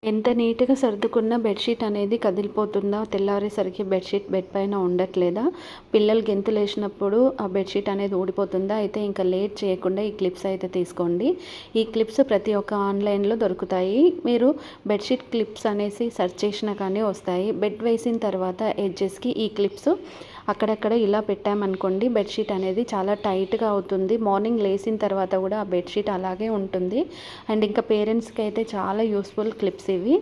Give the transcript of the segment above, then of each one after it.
ఎంత నీట్‌గా సర్దుకున్న బెడ్‌షీట్ అనేది కదిలిపోతుందా? తెల్లారేసరికి బెడ్‌షీట్ బెడ్ పైన ఉండట్లేదా? పిల్లలు గెంతులేసినప్పుడు ఆ బెడ్‌షీట్ అనేది ఊడిపోతుందా? అయితే ఇంకా లేట్ చేయకుండా ఈ క్లిప్స్ అయితే తీసుకోండి. ఈ క్లిప్స్ ప్రతి ఒక్క ఆన్‌లైన్‌లో దొరుకుతాయి. మీరు బెడ్‌షీట్ క్లిప్స్ అనేసి సెర్చ్ చేసినా కానీ వస్తాయి. బెడ్ వేసిన తర్వాత ఎడ్జెస్‌కి ఈ క్లిప్స్ అక్కడక్కడ ఇలా పెట్టామనుకోండి, బెడ్‌షీట్ అనేది చాలా టైట్‌గా అవుతుంది. మార్నింగ్ లేసిన తర్వాత కూడా ఆ బెడ్‌షీట్ అలాగే ఉంటుంది. అండ్ ఇంకా పేరెంట్స్‌కి అయితే చాలా యూస్‌ఫుల్ క్లిప్స్ ఇవి.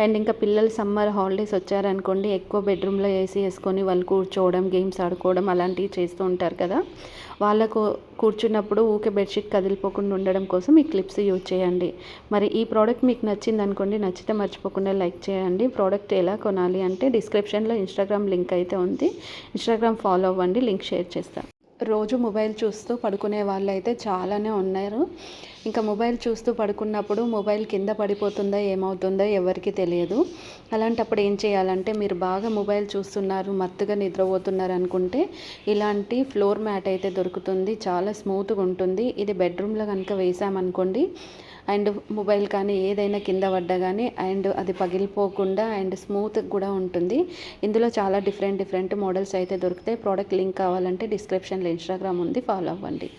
అండ్ ఇంకా పిల్లలు సమ్మర్ హాలిడేస్ వచ్చారనుకోండి, ఎక్కువ బెడ్రూమ్లో ఏసీ వేసుకొని వాళ్ళు కూర్చోవడం, గేమ్స్ ఆడుకోవడం అలాంటివి చేస్తూ ఉంటారు కదా! వాళ్ళకు కూర్చున్నప్పుడు ఊకే బెడ్షీట్ కదిలిపోకుండా ఉండడం కోసం ఈ క్లిప్స్ యూజ్ చేయండి. మరి ఈ ప్రోడక్ట్ మీకు నచ్చిందనుకోండి, నచ్చితే మర్చిపోకుండా లైక్ చేయండి. ప్రోడక్ట్ ఎలా కొనాలి అంటే డిస్క్రిప్షన్లో ఇన్స్టాగ్రామ్ లింక్ అయితే ఉంది. ఇన్స్టాగ్రామ్ ఫాలో అవ్వండి, లింక్ షేర్ చేస్తాను. రోజు మొబైల్ చూస్తూ పడుకునే వాళ్ళైతే చాలానే ఉన్నారు. ఇంకా మొబైల్ చూస్తూ పడుకున్నప్పుడు మొబైల్ కింద పడిపోతుందో ఏమవుతుందో ఎవరికీ తెలియదు. అలాంటప్పుడు ఏం చేయాలంటే, మీరు బాగా మొబైల్ చూస్తున్నారు, మత్తుగా నిద్రపోతున్నారు అనుకుంటే ఇలాంటి ఫ్లోర్ మ్యాట్ అయితే దొరుకుతుంది. చాలా స్మూత్గా ఉంటుంది. ఇది బెడ్రూమ్లో కనుక వేసామనుకోండి, అండ్ మొబైల్ కానీ ఏదైనా కింద పడ్డా కానీ అండ్ అది పగిలిపోకుండా అండ్ స్మూత్గా కూడా ఉంటుంది. ఇందులో చాలా డిఫరెంట్ మోడల్స్ అయితే దొరుకుతాయి. ప్రోడక్ట్ లింక్ కావాలంటే డిస్క్రిప్షన్లో ఇన్స్టాగ్రామ్ ఉంది, ఫాలో అవ్వండి.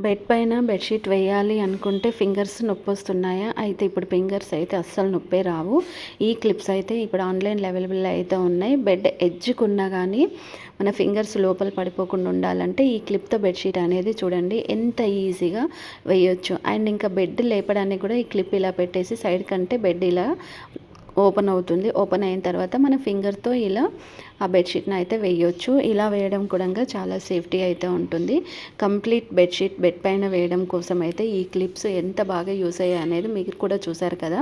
బెడ్ పైన బెడ్షీట్ వేయాలి అనుకుంటే ఫింగర్స్ నొప్పి వస్తున్నాయా? అయితే ఇప్పుడు ఫింగర్స్ అయితే అస్సలు నొప్పే రావు. ఈ క్లిప్స్ అయితే ఇప్పుడు ఆన్లైన్లో అవైలబుల్ అయితే ఉన్నాయి. బెడ్ ఎడ్జ్కున్నా కానీ మన ఫింగర్స్ లోపల పడిపోకుండా ఉండాలంటే ఈ క్లిప్తో బెడ్షీట్ అనేది చూడండి ఎంత ఈజీగా వేయొచ్చు. అండ్ ఇంకా బెడ్ లేపడానికి కూడా ఈ క్లిప్ ఇలా పెట్టేసి సైడ్ కంటే బెడ్ ఇలా ఓపెన్ అవుతుంది. ఓపెన్ అయిన తర్వాత మన ఫింగర్తో ఇలా ఆ బెడ్షీట్ని అయితే వేయొచ్చు. ఇలా వేయడం కూడా చాలా సేఫ్టీ అయితే ఉంటుంది. కంప్లీట్ బెడ్షీట్ బెడ్ పైన వేయడం కోసం అయితే ఈ క్లిప్స్ ఎంత బాగా యూస్ అయ్యాయి అనేది మీరు కూడా చూసారు కదా.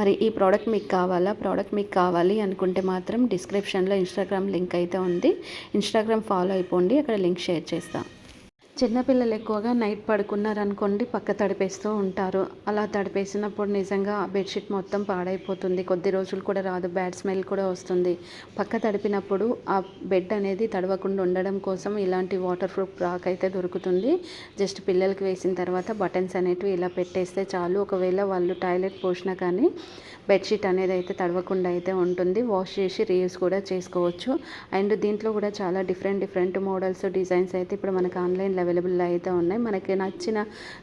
మరి ఈ ప్రోడక్ట్ మీకు కావాలా? ప్రోడక్ట్ మీకు కావాలి అనుకుంటే మాత్రం డిస్క్రిప్షన్లో ఇన్స్టాగ్రామ్ లింక్ అయితే ఉంది. ఇన్స్టాగ్రామ్ ఫాలో అయిపోండి, అక్కడ లింక్ షేర్ చేస్తాను. చిన్నపిల్లలు ఎక్కువగా నైట్ పడుకున్నారనుకోండి, పక్క తడిపేస్తూ ఉంటారు. అలా తడిపేసినప్పుడు నిజంగా ఆ బెడ్షీట్ మొత్తం పాడైపోతుంది. కొద్ది రోజులు కూడా రాదు, బ్యాడ్ స్మెల్ కూడా వస్తుంది. పక్క తడిపినప్పుడు ఆ బెడ్ అనేది తడవకుండా ఉండడం కోసం ఇలాంటి వాటర్ ప్రూఫ్ రాక్ అయితే దొరుకుతుంది. జస్ట్ పిల్లలకి వేసిన తర్వాత బటన్స్ అనేటివి ఇలా పెట్టేస్తే చాలు. ఒకవేళ వాళ్ళు టాయిలెట్ పోసినా కానీ బెడ్షీట్ అనేది అయితే తడవకుండా అయితే ఉంటుంది. వాష్ చేసి రీయూస్ కూడా చేసుకోవచ్చు. అండ్ దీంట్లో కూడా చాలా డిఫరెంట్ మోడల్స్, డిజైన్స్ అయితే ఇప్పుడు మనకు ఆన్లైన్లో అవైలబుల్ అయితే ఉన్నాయి. మనకి నచ్చిన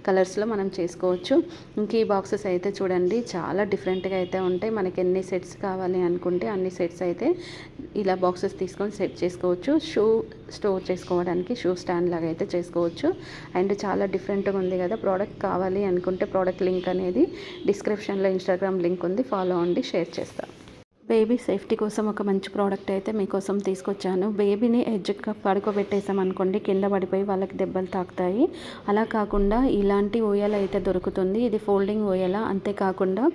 కలర్స్లో మనం చేసుకోవచ్చు. ఇంక ఈ బాక్సెస్ అయితే చూడండి చాలా డిఫరెంట్గా అయితే ఉంటాయి. మనకి ఎన్ని సెట్స్ కావాలి అనుకుంటే అన్ని సెట్స్ అయితే ఇలా బాక్సెస్ తీసుకొని సెట్ చేసుకోవచ్చు. షూ స్టోర్ చేసుకోవడానికి షూ స్టాండ్ లాగా అయితే చేసుకోవచ్చు. అండ్ చాలా డిఫరెంట్గా ఉంది కదా. ప్రోడక్ట్ కావాలి అనుకుంటే ప్రోడక్ట్ లింక్ అనేది డిస్క్రిప్షన్లో ఇన్స్టాగ్రామ్ లింక్ ఉంది, ఫాలో అండి, షేర్ చేస్తాను. బేబీ సేఫ్టీ కోసం ఒక మంచి ప్రోడక్ట్ అయితే మీకోసం తీసుకొచ్చాను. బేబీని ఎడ్జ్గా పడుకోబెట్టేసామనుకోండి, కింద పడిపోయి వాళ్ళకి దెబ్బలు తాకుతాయి. అలా కాకుండా ఇలాంటి ఉయ్యాల అయితే దొరుకుతుంది. ఇది ఫోల్డింగ్ ఉయ్యాల. అంతేకాకుండా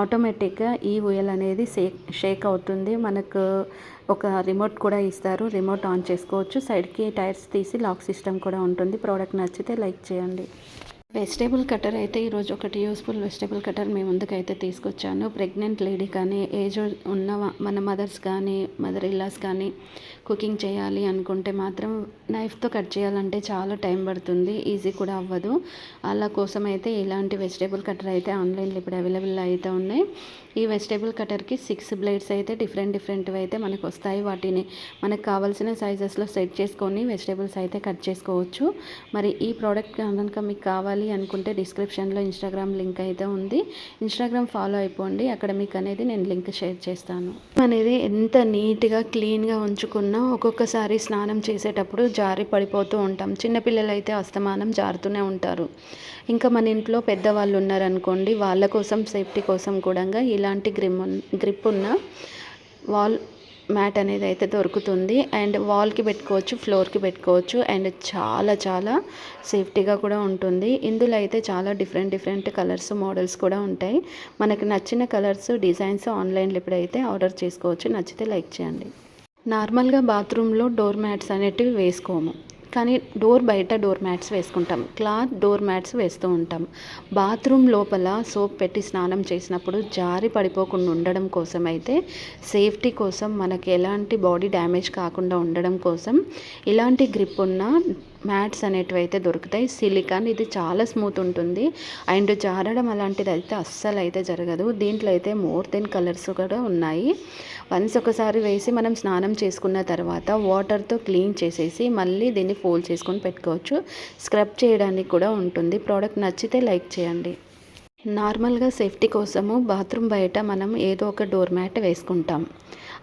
ఆటోమేటిక్గా ఈ ఉయ్యాల అనేది షేక్ అవుతుంది. మనకు ఒక రిమోట్ కూడా ఇస్తారు, రిమోట్ ఆన్ చేసుకోవచ్చు. సైడ్కి టైర్స్ తీసి లాక్ సిస్టమ్ కూడా ఉంటుంది. ప్రోడక్ట్ నచ్చితే లైక్ చేయండి. వెజిటేబుల్ కట్టర్ అయితే ఈరోజు ఒకటి యూస్ఫుల్ వెజిటేబుల్ కట్టర్ మీ ముందుకైతే తీసుకొచ్చాను. ప్రెగ్నెంట్ లేడీ కానీ ఏజ్ ఉన్న మన మదర్స్ కానీ మదర్ ఇల్లాస్ కానీ కుకింగ్ చేయాలి అనుకుంటే మాత్రం నైఫ్తో కట్ చేయాలంటే చాలా టైం పడుతుంది, ఈజీ కూడా అవ్వదు. అలా కోసం అయితే ఇలాంటి వెజిటేబుల్ కట్టర్ అయితే ఆన్లైన్లో ఇప్పుడు అవైలబుల్ అయితే ఉన్నాయి. ఈ వెజిటేబుల్ కట్టర్కి 6 బ్లేడ్స్ అయితే డిఫరెంట్వి అయితే మనకు వస్తాయి. వాటిని మనకు కావాల్సిన సైజెస్లో సెట్ చేసుకొని వెజిటేబుల్స్ అయితే కట్ చేసుకోవచ్చు. మరి ఈ ప్రోడక్ట్ కనుక మీకు కావాలి అనుకుంటే డిస్క్రిప్షన్లో ఇన్స్టాగ్రామ్ లింక్ అయితే ఉంది. ఇన్స్టాగ్రామ్ ఫాలో అయిపోండి, అక్కడ మీకు అనేది నేను లింక్ షేర్ చేస్తాను. అనేది ఎంత నీట్గా క్లీన్గా ఉంచుకున్నా ఒక్కొక్కసారి స్నానం చేసేటప్పుడు జారి పడిపోతూ ఉంటాం. చిన్నపిల్లలు అయితే అస్తమానం జారుతూనే ఉంటారు. ఇంకా మన ఇంట్లో పెద్దవాళ్ళు ఉన్నారనుకోండి, వాళ్ళ కోసం సేఫ్టీ కోసం కూడా ఇలాంటి గ్రిప్ ఉన్న వాల్ మ్యాట్ అనేది అయితే దొరుకుతుంది. అండ్ వాల్కి పెట్టుకోవచ్చు, ఫ్లోర్కి పెట్టుకోవచ్చు. అండ్ చాలా సేఫ్టీగా కూడా ఉంటుంది. ఇందులో అయితే చాలా డిఫరెంట్ కలర్స్, మోడల్స్ కూడా ఉంటాయి. మనకు నచ్చిన కలర్స్, డిజైన్స్ ఆన్లైన్లో ఇప్పుడైతే ఆర్డర్ చేసుకోవచ్చు. నచ్చితే లైక్ చేయండి. నార్మల్గా బాత్రూంలో డోర్ మ్యాట్స్ అనేటివి వేసుకోము, కానీ బయట డోర్ మ్యాట్స్ వేసుకుంటాం. క్లాత్ డోర్ మ్యాట్స్ వేస్తూ ఉంటాం. బాత్రూమ్ లోపల సోప్ పెట్టి స్నానం చేసినప్పుడు జారి పడిపోకుండా ఉండడం కోసం అయితే సేఫ్టీ కోసం మనకి ఎలాంటి బాడీ డ్యామేజ్ కాకుండా ఉండడం కోసం ఇలాంటి గ్రిప్ ఉన్న మ్యాట్స్ అనేటివి అయితే దొరుకుతాయి. సిలికాన్ ఇది చాలా స్మూత్ ఉంటుంది అండ్ జారడం అలాంటిది అయితే అస్సలు అయితే జరగదు. దీంట్లో అయితే మోర్ దెన్ కలర్స్ కూడా ఉన్నాయి. వన్స్ ఒకసారి వేసి మనం స్నానం చేసుకున్న తర్వాత వాటర్తో క్లీన్ చేసేసి మళ్ళీ దీన్ని ఫోల్డ్ చేసుకొని పెట్టుకోవచ్చు. స్క్రబ్ చేయడానికి కూడా ఉంటుంది. ప్రోడక్ట్ నచ్చితే లైక్ చేయండి. నార్మల్గా సేఫ్టీ కోసము బాత్రూమ్ బయట మనం ఏదో ఒక డోర్ మ్యాట్ వేసుకుంటాం.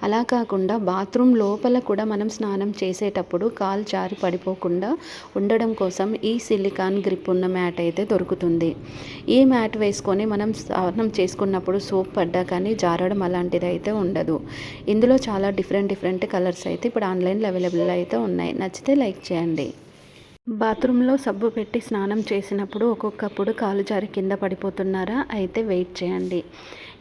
అలా కాకుండా బాత్రూమ్ లోపల కూడా మనం స్నానం చేసేటప్పుడు కాలు జారి పడిపోకుండా ఉండడం కోసం ఈ సిలికాన్ గ్రిప్ ఉన్న మ్యాట్ అయితే దొరుకుతుంది. ఈ మ్యాట్ వేసుకొని మనం స్నానం చేసుకున్నప్పుడు సోప్ పడ్డా కానీ జారడం అలాంటిది అయితే ఉండదు. ఇందులో చాలా డిఫరెంట్ కలర్స్ అయితే ఇప్పుడు ఆన్లైన్లో అవైలబుల్ అయితే ఉన్నాయి. నచ్చితే లైక్ చేయండి. బాత్రూంలో సబ్బు పెట్టి స్నానం చేసినప్పుడు ఒక్కొక్కప్పుడు కాలు జారి కింద పడిపోతున్నారా? అయితే వెయిట్ చేయండి.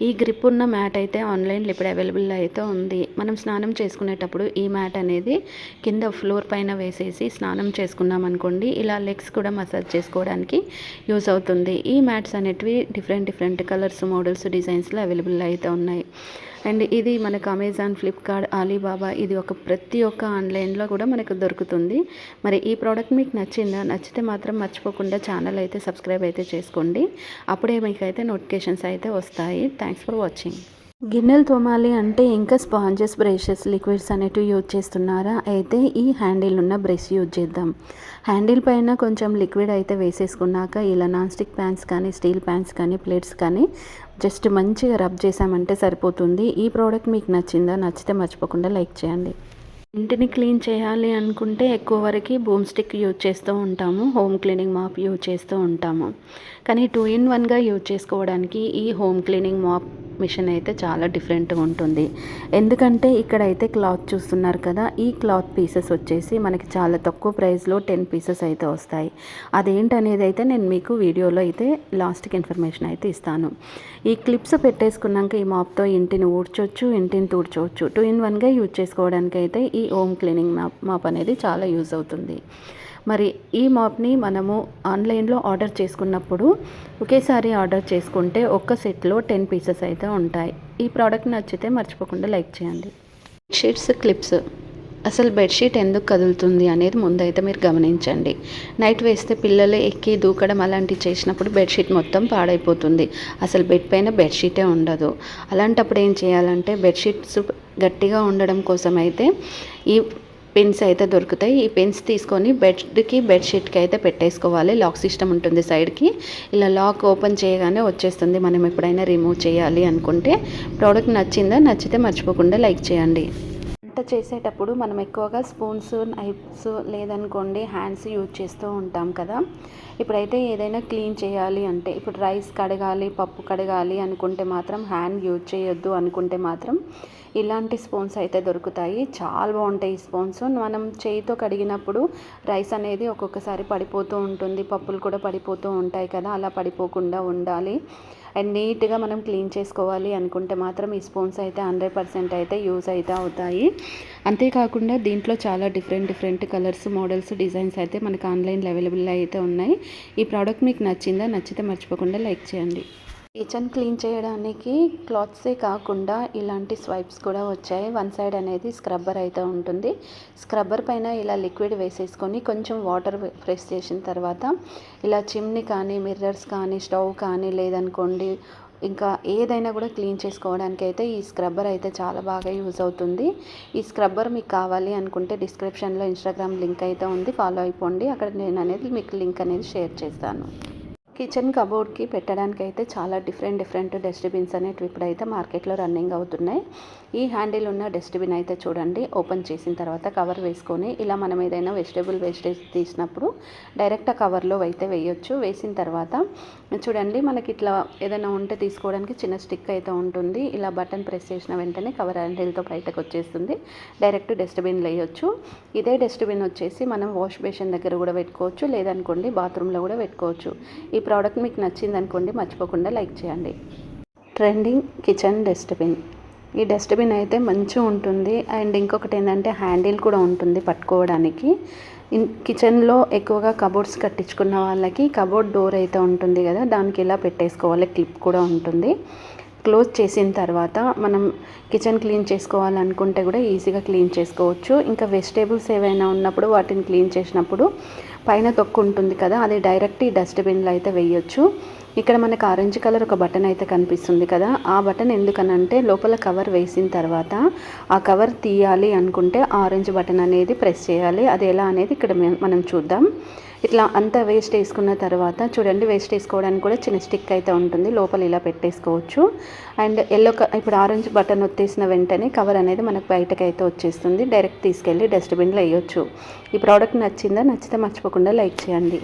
ఈ గ్రిప్ ఉన్న మ్యాట్ అయితే ఆన్లైన్లో ఇప్పుడు అవైలబుల్ అయితే ఉంది. మనం స్నానం చేసుకునేటప్పుడు ఈ మ్యాట్ అనేది కింద ఫ్లోర్ పైన వేసేసి స్నానం చేసుకున్నాం అనుకోండి, ఇలా లెగ్స్ కూడా మసాజ్ చేసుకోవడానికి యూజ్ అవుతుంది. ఈ మ్యాట్స్ అనేటివి డిఫరెంట్ కలర్స్, మోడల్స్, డిజైన్స్లో అవైలబుల్ అయితే ఉన్నాయి. అండ్ ఇది మనకు అమెజాన్, ఫ్లిప్కార్ట్, ఆలీబాబా ఇది ప్రతి ఒక్క ఆన్లైన్లో కూడా మనకు దొరుకుతుంది. మరి ఈ ప్రోడక్ట్ మీకు నచ్చిందా? నచ్చితే మాత్రం మర్చిపోకుండా ఛానల్ అయితే సబ్స్క్రైబ్ అయితే చేసుకోండి. అప్పుడే మీకు అయితే నోటిఫికేషన్స్ అయితే వస్తాయి. Thanks for watching. గిన్నెలు తోమాలి అంటే ఇంకా స్పాంజెస్, బ్రషెస్, లిక్విడ్స్ అనేటివి యూజ్ చేస్తున్నారా? అయితే ఈ హ్యాండిల్ ఉన్న బ్రష్ యూజ్ చేద్దాం. హ్యాండిల్ పైన కొంచెం లిక్విడ్ అయితే వేసేసుకున్నాక ఇలా నాన్ స్టిక్ ప్యాన్స్ కానీ, స్టీల్ ప్యాన్స్ కానీ, ప్లేట్స్ కానీ జస్ట్ మంచిగా రబ్ చేసామంటే సరిపోతుంది. ఈ ప్రోడక్ట్ మీకు నచ్చిందా? నచ్చితే మర్చిపోకుండా లైక్ చేయండి. ఇంటిని క్లీన్ చేయాలి అనుకుంటే ఎక్కువ వరకు బూమ్ స్టిక్ యూజ్ చేస్తూ ఉంటాము, హోమ్ క్లీనింగ్ మాప్ యూజ్ చేస్తూ ఉంటాము. కానీ 2-in-1గా యూజ్ చేసుకోవడానికి ఈ హోమ్ క్లీనింగ్ మాప్ మిషన్ అయితే చాలా డిఫరెంట్గా ఉంటుంది. ఎందుకంటే ఇక్కడైతే క్లాత్ చూస్తున్నారు కదా, ఈ క్లాత్ పీసెస్ వచ్చేసి మనకి చాలా తక్కువ ప్రైస్లో 10 పీసెస్ అయితే వస్తాయి. అదేంటనేది అయితే నేను మీకు వీడియోలో అయితే లాస్ట్కి ఇన్ఫర్మేషన్ అయితే ఇస్తాను. ఈ క్లిప్స్ పెట్టేసుకున్నాక ఈ మాప్తో ఇంటిని ఊడ్చొచ్చు, ఇంటిని తుడ్చవచ్చు. 2-in-1గా యూజ్ చేసుకోవడానికి అయితే ఈ హోమ్ క్లీనింగ్ మాప్ అనేది చాలా యూజ్ అవుతుంది. మరి ఈ మాప్ని మనము ఆన్లైన్లో ఆర్డర్ చేసుకున్నప్పుడు ఒకేసారి ఆర్డర్ చేసుకుంటే ఒక్క సెట్లో 10 పీసెస్ అయితే ఉంటాయి. ఈ ప్రోడక్ట్ నచ్చితే మర్చిపోకుండా లైక్ చేయండి. Bedsheets, clips. అసలు బెడ్షీట్ ఎందుకు కదులుతుంది అనేది ముందైతే మీరు గమనించండి. నైట్ వేస్తే పిల్లలు ఎక్కి దూకడం అలాంటివి చేసినప్పుడు బెడ్షీట్ మొత్తం పాడైపోతుంది. అసలు బెడ్ పైన బెడ్షీటే ఉండదు. అలాంటప్పుడు ఏం చేయాలంటే బెడ్షీట్స్ గట్టిగా ఉండడం కోసం అయితే ఈ పెన్స్ అయితే దొరుకుతాయి. ఈ పెన్స్ తీసుకొని బెడ్కి, బెడ్షీట్కి అయితే పెట్టేసుకోవాలి. లాక్ సిస్టమ్ ఉంటుంది సైడ్కి. ఇలా లాక్ ఓపెన్ చేయగానే వచ్చేస్తుంది మనం ఎప్పుడైనా రిమూవ్ చేయాలి అనుకుంటే. ప్రోడక్ట్ నచ్చిందా? నచ్చితే మర్చిపోకుండా లైక్ చేయండి. వంట చేసేటప్పుడు మనం ఎక్కువగా స్పూన్స్, నైఫ్స్ లేదనుకోండి హ్యాండ్స్ యూజ్ చేస్తూ ఉంటాం కదా. ఇప్పుడైతే ఏదైనా క్లీన్ చేయాలి అంటే, ఇప్పుడు రైస్ కడగాలి, పప్పు కడగాలి అనుకుంటే మాత్రం హ్యాండ్ యూజ్ చేయొద్దు అనుకుంటే మాత్రం ఇలాంటి స్పూన్స్ అయితే దొరుకుతాయి. చాలా బాగుంటాయి ఈ స్పూన్స్. మనం చేయితో కడిగినప్పుడు రైస్ అనేది ఒక్కొక్కసారి పడిపోతూ ఉంటుంది, పప్పులు కూడా పడిపోతూ ఉంటాయి కదా. అలా పడిపోకుండా ఉండాలి అండ్ నీట్గా మనం క్లీన్ చేసుకోవాలి అనుకుంటే మాత్రం ఈ స్పూన్స్ అయితే 100% అయితే యూజ్ అయితే అవుతాయి. అంతేకాకుండా దీంట్లో చాలా డిఫరెంట్ కలర్స్, మోడల్స్, డిజైన్స్ అయితే మనకు ఆన్లైన్లో అవైలబుల్ అయితే ఉన్నాయి. ఈ ప్రోడక్ట్ మీకు నచ్చిందా? నచ్చితే మర్చిపోకుండా లైక్ చేయండి. కిచెన్ క్లీన్ చేయడానికి క్లాత్సే కాకుండా ఇలాంటి స్వైప్స్ కూడా వచ్చాయి. వన్ సైడ్ అనేది స్క్రబ్బర్ అయితే ఉంటుంది. స్క్రబ్బర్ పైన ఇలా లిక్విడ్ వేసేసుకొని కొంచెం వాటర్ ప్రెస్ చేసిన తర్వాత ఇలా చిమ్నీ కానీ, మిర్రర్స్ కానీ, స్టవ్ కానీ లేదనుకోండి ఇంకా ఏదైనా కూడా క్లీన్ చేసుకోవడానికి అయితే ఈ స్క్రబ్బర్ అయితే చాలా బాగా యూజ్ అవుతుంది. ఈ స్క్రబ్బర్ మీకు కావాలి అనుకుంటే డిస్క్రిప్షన్లో ఇన్స్టాగ్రామ్ లింక్ అయితే ఉంది, ఫాలో అయిపోండి. అక్కడ నేను అనేది మీకు లింక్ అనేది షేర్ చేస్తాను. కిచెన్ కబోర్డ్కి పెట్టడానికి అయితే చాలా డిఫరెంట్ డస్ట్బిన్స్ అనేటివి ఇప్పుడైతే మార్కెట్లో రన్నింగ్ అవుతున్నాయి. ఈ హ్యాండిల్ ఉన్న డస్ట్బిన్ అయితే చూడండి, ఓపెన్ చేసిన తర్వాత కవర్ వేసుకొని ఇలా మనం ఏదైనా వెజిటేబుల్ వేస్టేజ్ తీసినప్పుడు డైరెక్ట్ ఆ కవర్లో అయితే వేయొచ్చు. వేసిన తర్వాత చూడండి మనకి ఇట్లా ఏదైనా ఉంటే తీసుకోవడానికి చిన్న స్టిక్ అయితే ఉంటుంది. ఇలా బటన్ ప్రెస్ చేసిన వెంటనే కవర్ హ్యాండిల్తో బయటకు వచ్చేస్తుంది. డైరెక్ట్ డస్ట్బిన్లో వేయొచ్చు. ఇదే డస్ట్బిన్ వచ్చేసి మనం వాష్ బేసిన్ దగ్గర కూడా పెట్టుకోవచ్చు, లేదనుకోండి బాత్రూంలో కూడా పెట్టుకోవచ్చు. ఈ ప్రోడక్ట్ మీకు నచ్చింది అనుకోండి మర్చిపోకుండా లైక్ చేయండి. Trending kitchen dustbin. ఈ డస్ట్బిన్ అయితే మంచిగా ఉంటుంది అండ్ ఇంకొకటి ఏంటంటే హ్యాండిల్ కూడా ఉంటుంది పట్టుకోవడానికి. కిచెన్లో ఎక్కువగా కబోర్డ్స్ కట్టించుకున్న వాళ్ళకి కబోర్డ్ డోర్ అయితే ఉంటుంది కదా, దానికి ఇలా పెట్టేసుకోవాలి. క్లిప్ కూడా ఉంటుంది. క్లోజ్ చేసిన తర్వాత మనం కిచెన్ క్లీన్ చేసుకోవాలనుకుంటే కూడా ఈజీగా క్లీన్ చేసుకోవచ్చు. ఇంకా వెజిటేబుల్స్ ఏవైనా ఉన్నప్పుడు వాటిని క్లీన్ చేసినప్పుడు పైన తొక్కు ఉంటుంది కదా, అది డైరెక్ట్ ఈ డస్ట్బిన్లో అయితే వేయొచ్చు. ఇక్కడ మనకు ఆరెంజ్ కలర్ ఒక బటన్ అయితే కనిపిస్తుంది కదా, ఆ బటన్ ఎందుకనంటే లోపల కవర్ వేసిన తర్వాత ఆ కవర్ తీయాలి అనుకుంటే ఆరెంజ్ బటన్ అనేది ప్రెస్ చేయాలి. అది ఎలా అనేది ఇక్కడ మనం చూద్దాం. ఇట్లా అంతా వేస్ట్ వేసుకున్న తర్వాత చూడండి, వేస్ట్ వేసుకోవడానికి కూడా చిన్న స్టిక్ అయితే ఉంటుంది, లోపల ఇలా పెట్టేసుకోవచ్చు. అండ్ ఇప్పుడు ఆరెంజ్ బటన్ ఒత్తేసిన వెంటనే కవర్ అనేది మనకు బయటకు అయితే వచ్చేస్తుంది. డైరెక్ట్ తీసుకెళ్ళి డస్ట్బిన్లో వేయొచ్చు. ఈ ప్రోడక్ట్ నచ్చిందా? నచ్చితే మర్చిపోకుండా లైక్ చేయండి.